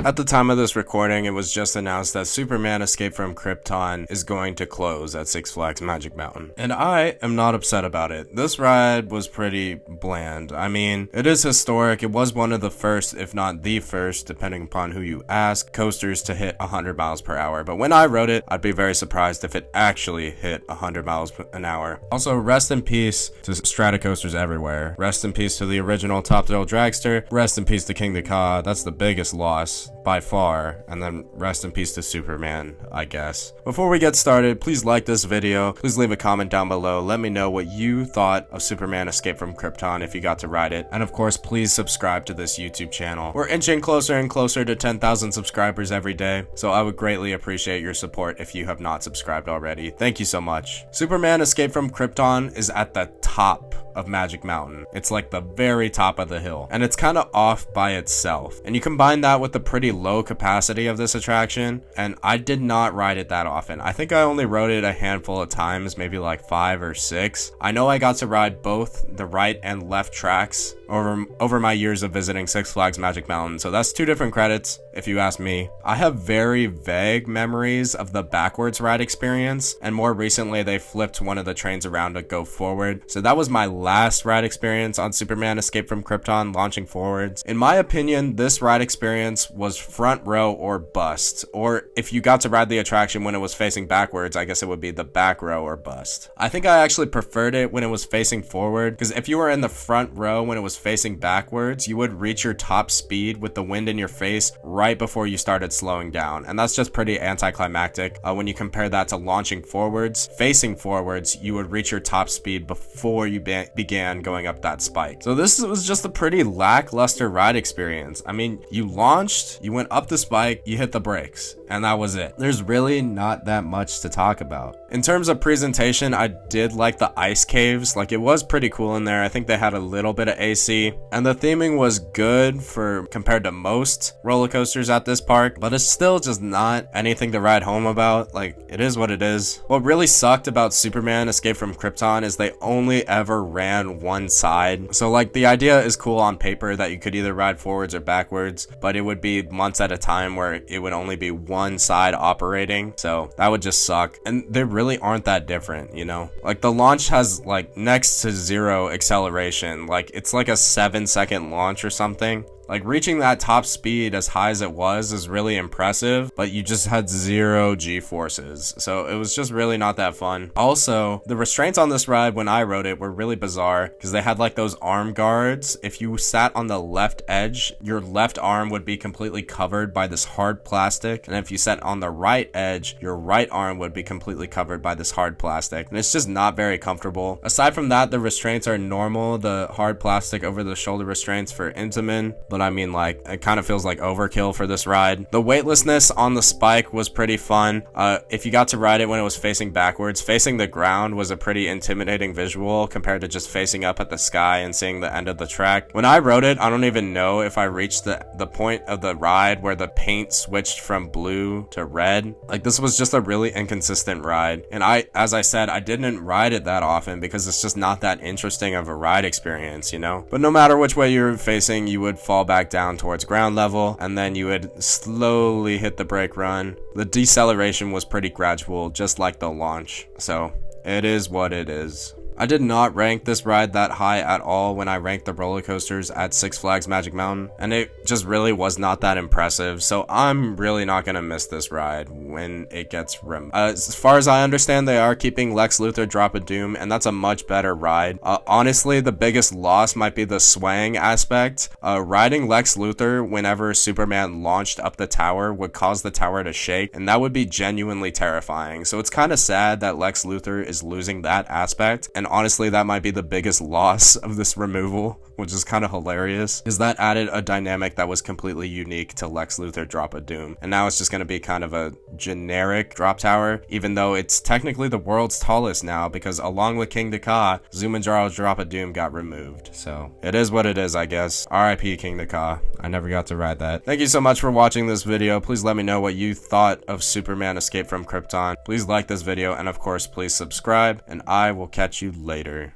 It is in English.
At the time of this recording, it was just announced that Superman Escape from Krypton is going to close at Six Flags Magic Mountain. And I am not upset about it. This ride was pretty bland. I mean, it is historic. It was one of the first, if not the first, depending upon who you ask, coasters to hit 100 miles per hour. But when I rode it, I'd be very surprised if it actually hit 100 miles an hour. Also, rest in peace to Stratocoasters everywhere. Rest in peace to the original Top Thrill Dragster. Rest in peace to King Ka. That's the biggest loss by far. And then rest in peace to Superman, I guess. Before we get started, please like this video. Please leave a comment down below. Let me know what you thought of Superman Escape from Krypton if you got to ride it. And of course, please subscribe to this YouTube channel. We're inching closer and closer to 10,000 subscribers every day, so I would greatly appreciate your support if you have not subscribed already. Thank you so much. Superman Escape from Krypton is at the top of Magic Mountain. It's like the very top of the hill, and it's kind of off by itself. And you combine that with the pretty low capacity of this attraction, and I did not ride it that often. I think I only rode it a handful of times, maybe like 5 or 6. I know I got to ride both the right and left tracks over my years of visiting Six Flags Magic Mountain, so that's 2 different credits if you ask me. I have very vague memories of the backwards ride experience, and more recently they flipped one of the trains around to go forward, so that was my last ride experience on Superman Escape from Krypton, launching forwards. In my opinion, this ride experience was front row or bust, or if you got to ride the attraction when it was facing backwards, I guess it would be the back row or bust. I think I actually preferred it when it was facing forward, because if you were in the front row when it was facing backwards, you would reach your top speed with the wind in your face right before you started slowing down, and that's just pretty anticlimactic. When you compare that to launching forwards, facing forwards, you would reach your top speed before you began going up that spike. So this was just a pretty lackluster ride experience. I mean, you launched, you went up the spike, you hit the brakes, and that was it. There's really not that much to talk about. In terms of presentation, I did like the ice caves. Like, it was pretty cool in there. I think they had a little bit of AC, and the theming was good compared to most roller coasters at this park, but it's still just not anything to ride home about. Like, it is what it is. What really sucked about Superman Escape from Krypton is they only ever ran one side. So like, the idea is cool on paper that you could either ride forwards or backwards, but it would be months at a time where it would only be one side operating. So that would just suck. And they really aren't that different, you know? Like, the launch has like next to 0 acceleration. Like, it's like a 7-second launch or something. Like, reaching that top speed as high as it was is really impressive, but you just had 0 G-forces, so it was just really not that fun. Also, the restraints on this ride when I rode it were really bizarre, because they had like those arm guards. If you sat on the left edge, your left arm would be completely covered by this hard plastic, and if you sat on the right edge, your right arm would be completely covered by this hard plastic, and it's just not very comfortable. Aside from that, the restraints are normal, the hard plastic over the shoulder restraints for Intamin, but I mean, like, it kind of feels like overkill for this ride. The weightlessness on the spike was pretty fun. If you got to ride it when it was facing backwards, facing the ground was a pretty intimidating visual compared to just facing up at the sky and seeing the end of the track. When I rode it, I don't even know if I reached the point of the ride where the paint switched from blue to red. Like, this was just a really inconsistent ride, and as I said, I didn't ride it that often because it's just not that interesting of a ride experience, you know? But no matter which way you're facing, you would fall back down towards ground level, and then you would slowly hit the brake run. The deceleration was pretty gradual, just like the launch, so it is what it is. I did not rank this ride that high at all when I ranked the roller coasters at Six Flags Magic Mountain, and it just really was not that impressive, so I'm really not gonna miss this ride when it gets removed. As far as I understand, they are keeping Lex Luthor Drop of Doom, and that's a much better ride. Honestly, the biggest loss might be the swaying aspect. Riding Lex Luthor whenever Superman launched up the tower would cause the tower to shake, and that would be genuinely terrifying, so it's kind of sad that Lex Luthor is losing that aspect, and honestly, that might be the biggest loss of this removal, which is kind of hilarious, is that added a dynamic that was completely unique to Lex Luthor Drop of Doom. And now it's just going to be kind of a generic drop tower, even though it's technically the world's tallest now, because along with King Ka, Zumanjaro's Drop of Doom got removed. So it is what it is, I guess. RIP King Ka. I never got to ride that. Thank you so much for watching this video. Please let me know what you thought of Superman Escape from Krypton. Please like this video, and of course, please subscribe, and I will catch you later.